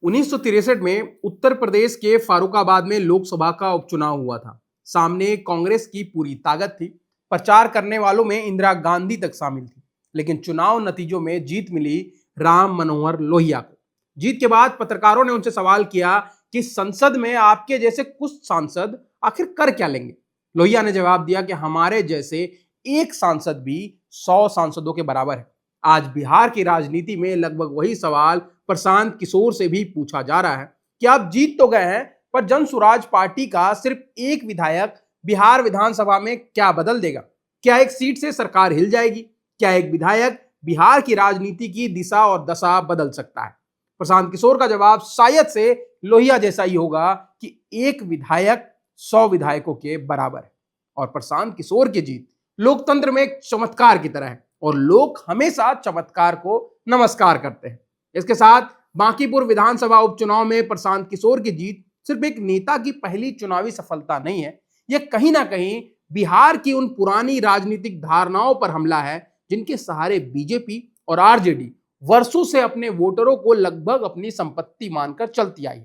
1963 में उत्तर प्रदेश के फारुखाबाद में लोकसभा का उपचुनाव हुआ था। सामने कांग्रेस की पूरी ताकत थी। प्रचार करने वालों में इंदिरा गांधी तक शामिल थी। लेकिन चुनाव नतीजों में जीत मिली राम मनोहर लोहिया को। जीत के बाद पत्रकारों ने उनसे सवाल किया कि संसद में आपके जैसे कुछ सांसद आखिर कर क्या लेंगे। लोहिया ने जवाब दिया कि हमारे जैसे एक सांसद भी 100 सांसदों के बराबर है। आज बिहार की राजनीति में लगभग वही सवाल प्रशांत किशोर से भी पूछा जा रहा है कि आप जीत तो गए हैं, पर जन स्वराज पार्टी का सिर्फ एक विधायक बिहार विधानसभा में क्या बदल देगा? क्या एक सीट से सरकार हिल जाएगी? क्या एक विधायक बिहार की राजनीति की दिशा और दशा बदल सकता है? प्रशांत किशोर का जवाब शायद से लोहिया जैसा ही होगा कि एक विधायक 100 विधायकों के बराबर है। और प्रशांत किशोर की जीत लोकतंत्र में एक चमत्कार की तरह है और लोग हमेशा चमत्कार को नमस्कार करते हैं। इसके साथ बांकीपुर विधानसभा उपचुनाव में प्रशांत किशोर की जीत सिर्फ एक नेता की पहली चुनावी सफलता नहीं है, यह कहीं ना कहीं बिहार की उन पुरानी राजनीतिक धारणाओं पर हमला है जिनके सहारे बीजेपी और आरजेडी वर्षों से अपने वोटरों को लगभग अपनी संपत्ति मानकर चलती आई।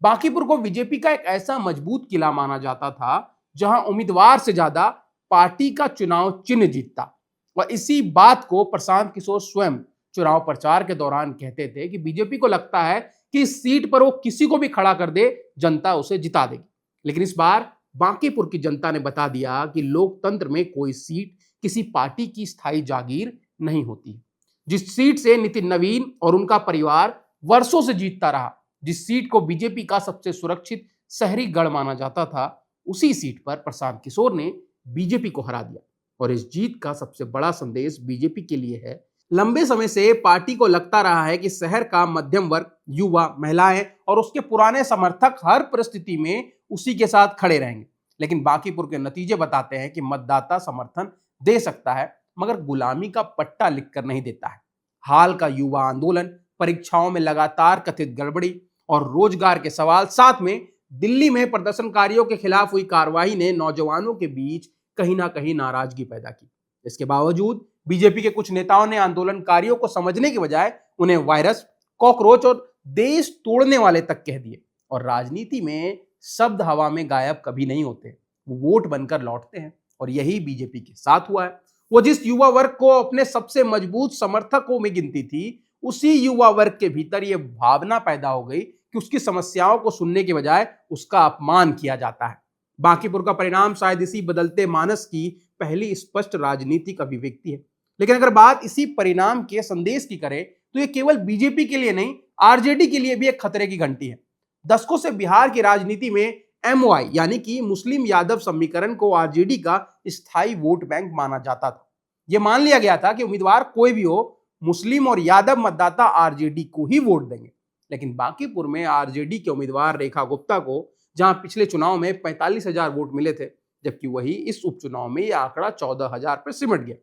बांकीपुर को बीजेपी का एक ऐसा मजबूत किला माना जाता था जहां उम्मीदवार से ज्यादा पार्टी का चुनाव चिन्ह जीतता। और इसी बात को प्रशांत किशोर स्वयं चुनाव प्रचार के दौरान कहते थे कि बीजेपी को लगता है कि इस सीट पर वो किसी को भी खड़ा कर दे, जनता उसे जिता देगी। लेकिन इस बार बांकीपुर की जनता ने बता दिया कि लोकतंत्र में कोई सीट किसी पार्टी की स्थायी जागीर नहीं होती। जिस सीट से नितिन नवीन और उनका परिवार वर्षों से जीतता रहा, जिस सीट को बीजेपी का सबसे सुरक्षित शहरी गढ़ माना जाता था, उसी सीट पर प्रशांत किशोर ने बीजेपी को हरा दिया। और इस जीत का सबसे बड़ा संदेश बीजेपी के लिए है। लंबे समय से पार्टी को लगता रहा है कि शहर का मध्यम वर्ग, युवा, महिलाएं और उसके पुराने समर्थक हर परिस्थिति में उसी के साथ खड़े रहेंगे। लेकिन बांकीपुर के नतीजे बताते हैं कि मतदाता समर्थन दे सकता है, मगर गुलामी का पट्टा लिखकर नहीं देता है। हाल का युवा आंदोलन, परीक्षाओं में लगातार कथित गड़बड़ी और रोजगार के सवाल, साथ में दिल्ली में प्रदर्शनकारियों के खिलाफ हुई कार्रवाई ने नौजवानों के बीच कहीं ना कहीं नाराजगी पैदा की। इसके बावजूद बीजेपी के कुछ नेताओं ने आंदोलनकारियों को समझने के बजाय उन्हें वायरस, कॉकरोच और देश तोड़ने वाले तक कह दिए। और राजनीति में शब्द हवा में गायब कभी नहीं होते, वो वोट बनकर लौटते हैं। और यही बीजेपी के साथ हुआ है। वो जिस युवा वर्ग को अपने सबसे मजबूत समर्थकों में गिनती थी, उसी युवा वर्ग के भीतर यह भावना पैदा हो गई कि उसकी समस्याओं को सुनने के बजाय उसका अपमान किया जाता है। बांकीपुर का परिणाम शायद इसी बदलते मानस की पहली स्पष्ट राजनीतिक अभिव्यक्ति है। लेकिन अगर बात इसी परिणाम के संदेश की करें तो यह केवल बीजेपी के लिए नहीं, आरजेडी के लिए भी एक खतरे की घंटी है। दशकों से बिहार की राजनीति में एमओआई यानी कि मुस्लिम यादव समीकरण को आरजेडी का स्थायी वोट बैंक माना जाता था। यह मान लिया गया था कि उम्मीदवार कोई भी हो, मुस्लिम और यादव मतदाता आरजेडी को ही वोट देंगे। लेकिन बांकीपुर में आरजेडी के उम्मीदवार रेखा गुप्ता को जहां पिछले चुनाव में 45,000 वोट मिले थे, जबकि वही इस उपचुनाव में यह आंकड़ा 14,000 पर सिमट गया।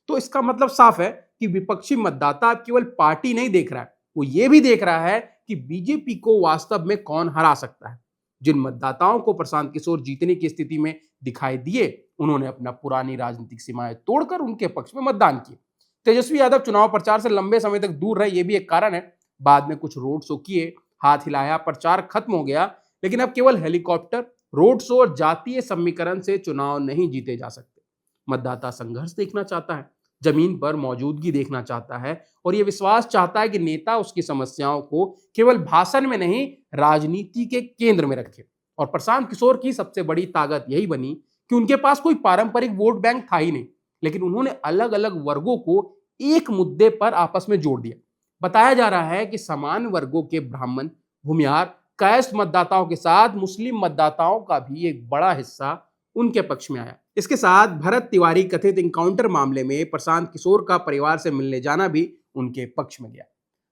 तो इसका मतलब साफ है कि विपक्षी मतदाता अब केवल पार्टी नहीं देख रहा है, वो ये भी देख रहा है कि बीजेपी को वास्तव में कौन हरा सकता है। जिन मतदाताओं को प्रशांत किशोर जीतने की स्थिति में दिखाई दिए, उन्होंने अपना पुरानी राजनीतिक सीमाएं तोड़कर उनके पक्ष में मतदान किए। तेजस्वी यादव चुनाव प्रचार से लंबे समय तक दूर रहे, ये भी एक कारण है। बाद में कुछ रोड शो किए, हाथ हिलाया, प्रचार खत्म हो गया। लेकिन अब केवल हेलीकॉप्टर, रोड शो और जातीय समीकरण से चुनाव नहीं जीते जा सकते। मतदाता संघर्ष देखना चाहता है, जमीन पर मौजूदगी देखना चाहता है और यह विश्वास चाहता है कि नेता उसकी समस्याओं को केवल भाषण में नहीं, राजनीति के केंद्र में रखे। और प्रशांत किशोर की सबसे बड़ी ताकत यही बनी कि उनके पास कोई पारंपरिक वोट बैंक था ही नहीं, लेकिन उन्होंने अलग अलग वर्गों को एक मुद्दे पर आपस में जोड़ दिया। बताया जा रहा है कि समान वर्गों के ब्राह्मण, भूमिहार, कायस्थ मतदाताओं के साथ मुस्लिम मतदाताओं का भी एक बड़ा हिस्सा उनके पक्ष में आया। इसके साथ भरत तिवारी कथित इनकाउंटर मामले में प्रशांत किशोर का परिवार से मिलने जाना भी उनके पक्ष में गया।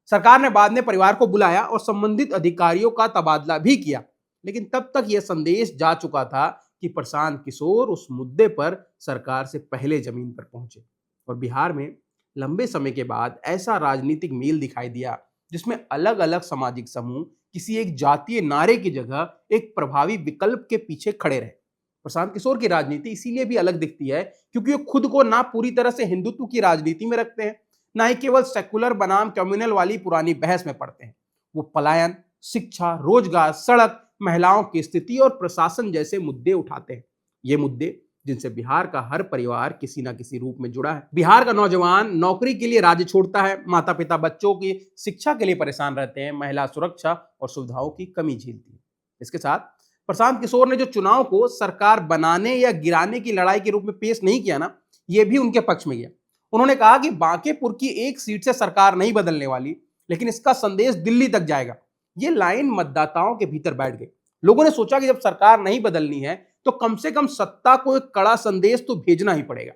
सरकार ने बाद में परिवार को बुलाया और संबंधित अधिकारियों का तबादला भी किया, लेकिन तब तक यह संदेश जा चुका था कि प्रशांत किशोर उस मुद्दे पर सरकार से पहले जमीन पर पहुंचे। और बिहार में लंबे समय के बाद ऐसा राजनीतिक मेल दिखाई दिया जिसमें अलग अलग सामाजिक समूह किसी एक जातीय नारे की जगह एक प्रभावी विकल्प के पीछे खड़े रहे। प्रशांत किशोर की राजनीति इसीलिए भी अलग दिखती है क्योंकि वो खुद को ना पूरी तरह से हिंदुत्व की राजनीति में रखते हैं, ना ही केवल सेकुलर बनाम कम्युनल वाली पुरानी बहस में पड़ते हैं। वो पलायन, शिक्षा, रोजगार, सड़क, महिलाओं की स्थिति और प्रशासन जैसे मुद्दे उठाते हैं। ये मुद्दे जिनसे बिहार का हर परिवार किसी ना किसी रूप में जुड़ा है। बिहार का नौजवान नौकरी के लिए राज्य छोड़ता है, माता पिता बच्चों की शिक्षा के लिए परेशान रहते हैं, महिला सुरक्षा और सुविधाओं की कमी झेलती है। इसके साथ प्रशांत किशोर ने जो चुनाव को सरकार बनाने या गिराने की लड़ाई के रूप में पेश नहीं किया ना, ये भी उनके पक्ष में गया। उन्होंने कहा कि बांकेपुर की एक सीट से सरकार नहीं बदलने वाली, लेकिन इसका संदेश दिल्ली तक जाएगा। ये लाइन मतदाताओं के भीतर बैठ गई। लोगों ने सोचा कि जब सरकार नहीं बदलनी है तो कम से कम सत्ता को एक कड़ा संदेश तो भेजना ही पड़ेगा।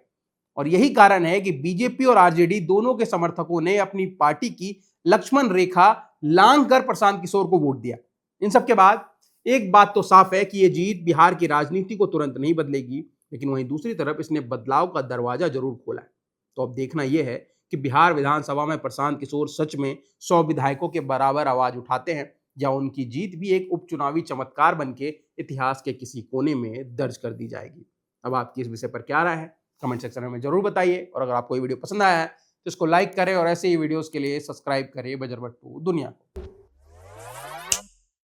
और यही कारण है कि बीजेपी और आरजेडी दोनों के समर्थकों ने अपनी पार्टी की लक्ष्मण रेखा लांघ कर प्रशांत किशोर को वोट दिया। इन सब के बाद एक बात तो साफ है कि यह जीत बिहार की राजनीति को तुरंत नहीं बदलेगी, लेकिन वहीं दूसरी तरफ इसने बदलाव का दरवाजा जरूर खोला है। तो अब देखना यह है कि बिहार विधानसभा में प्रशांत किशोर सच में 100 विधायकों के बराबर आवाज उठाते हैं, या उनकी जीत भी एक उपचुनावी चमत्कार बनके इतिहास के किसी कोने में दर्ज कर दी जाएगी। अब आपकी इस विषय पर क्या राय है, कमेंट सेक्शन में जरूर बताइए। और अगर आपको ये वीडियो पसंद आया है तो इसको लाइक करें और ऐसे ही वीडियोस के लिए सब्सक्राइब करें बजरबट्टू दुनिया को।